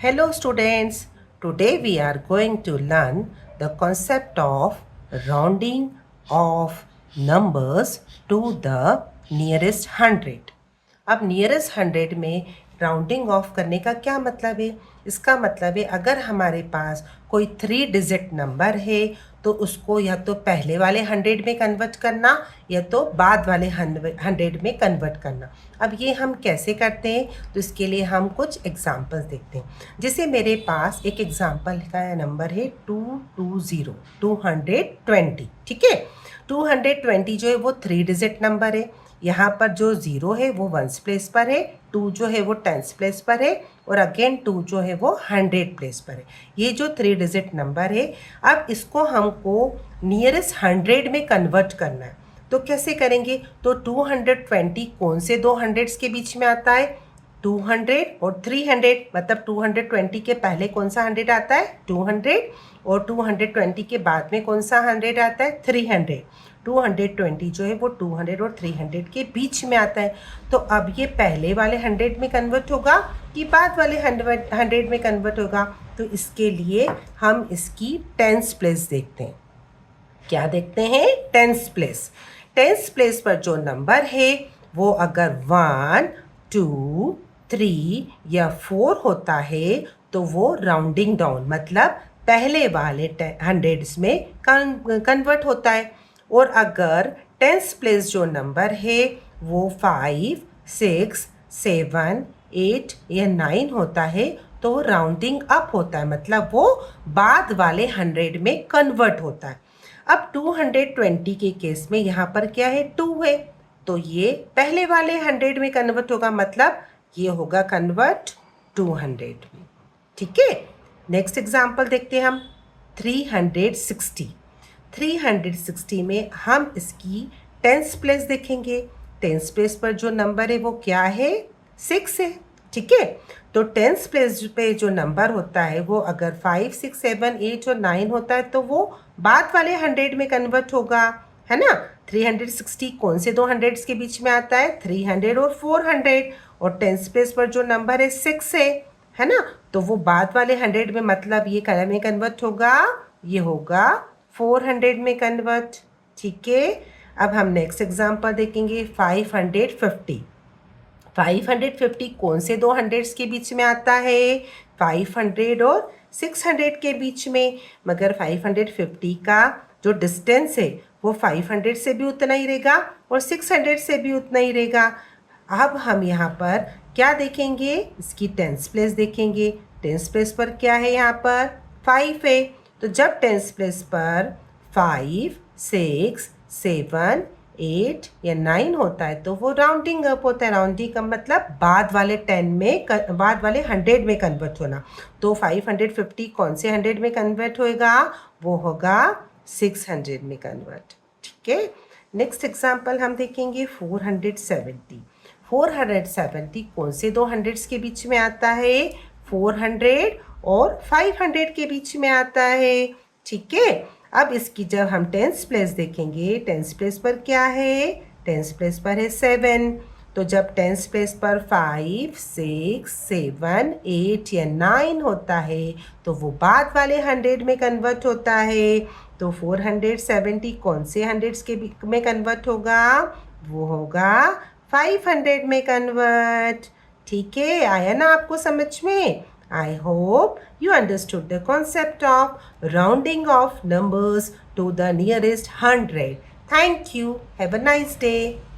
Hello students, today we are going to learn the concept of rounding of numbers to the nearest 100. अब nearest 100 में rounding off करने का क्या मतलब है? इसका मतलब है अगर हमारे पास कोई 3 डिजिट नंबर है तो उसको या तो पहले वाले 100 में कन्वर्ट करना या तो बाद वाले 100 में कन्वर्ट करना। अब ये हम कैसे करते हैं? तो इसके लिए हम कुछ एग्जांपल्स देखते हैं। जैसे मेरे पास एक एग्जांपल का नंबर है 220, ठीक है। 220 जो है वो 3 डिजिट नंबर है। यहाँ पर जो 0 है वो 1s प्लेस पर है, 2 जो है वो 10s प्लेस पर है और अगेन 2 जो है वो 100 प्लेस पर है। ये जो 3 डिजिट नंबर है, अब इसको हमको नियरेस्ट 100 में कन्वर्ट करना है। तो कैसे करेंगे? तो 220 कौन से दो हंड्रेड्स के बीच में आता है? 200 और 300, मतलब 220 के पहले कौन सा 100 आता है? 200, और 220 के बाद में कौन सा 100 आता है? 300। 220 जो है वो 200 और 300 के बीच में आता है। तो अब ये पहले वाले 100 में कन्वर्ट होगा कि बाद वाले 100 में कन्वर्ट होगा? तो इसके लिए हम इसकी टेंस प्लेस देखते हैं। क्या देखते हैं? Tens place. टेंस प्लेस पर जो नंबर है वो अगर 1, 2, 3 या 4 होता है तो वो राउंडिंग डाउन मतलब पहले वाले 100s में कन्वर्ट होता है। और अगर टेंस प्लेस जो नंबर है वो 5, 6, 7, 8 या 9 होता है तो राउंडिंग अप होता है, मतलब वो बाद वाले 100 में कन्वर्ट होता है। अब 220 के केस में यहाँ पर क्या है? 2 है, तो ये पहले वाले 100 में कन्वर्ट होगा, मतलब ये होगा कन्वर्ट 200 में। ठीक है। नेक्स्ट एग्जाम्पल देखते हैं हम 360। 360 में हम इसकी टेंस प्लेस देखेंगे। टेंस प्लेस पर जो नंबर है वो क्या है? 6 है। ठीक है। तो टेंस प्लेस पे जो नंबर होता है वो अगर 5, 6, 7, 8 और 9 होता है तो वो बाद वाले 100 में कन्वर्ट होगा, है ना। 360 कौन से दो हंड्रेड्स के बीच में आता है? 300 और 400। और टेंस प्लेस पर जो नंबर है 6 है ना, तो वो बाद वाले 100 में, मतलब ये कलर में कन्वर्ट होगा, ये होगा 400 में कन्वर्ट। ठीक है। अब हम नेक्स्ट एग्जांपल देखेंगे 550। 550 कौन से दो हंड्रेड्स के बीच में आता है? 500 और 600 के बीच में। मगर 550 का जो डिस्टेंस है वो 500 से भी उतना ही रहेगा और 600 से भी उतना ही रहेगा। अब हम यहाँ पर क्या देखेंगे? इसकी टेंस प्लेस देखेंगे। टेंस प्लेस पर क्या है? यहाँ पर 5 है। तो जब टेंस प्लेस पर 5, 6, 7, 8 या 9 होता है तो वो राउंडिंग अप होता है। राउंडिंग का मतलब बाद वाले 100 में कन्वर्ट होना। तो 550 कौन से 100 में कन्वर्ट होएगा? वो होगा 600 में कन्वर्ट। ठीक है। नेक्स्ट एग्जांपल हम देखेंगे 470। 470 कौन से दो हंड्रेड्स के बीच में आता है? 400 और 500 के बीच में आता है। ठीक है। अब इसकी जब हम टेंस प्लेस देखेंगे, टेंस प्लेस पर क्या है? टेंस प्लेस पर है 7। तो जब टेंस प्लेस पर 5, 6, 7, 8 या 9 होता है तो वो बाद वाले 100 में कन्वर्ट होता है। तो 470 कौन से हंड्रेड्स के में कन्वर्ट होगा? वो होगा 500 में कन्वर्ट। ठीक है। आया ना आपको समझ में? I hope you understood the concept of rounding off numbers to the nearest 100. Thank you. Have a nice day.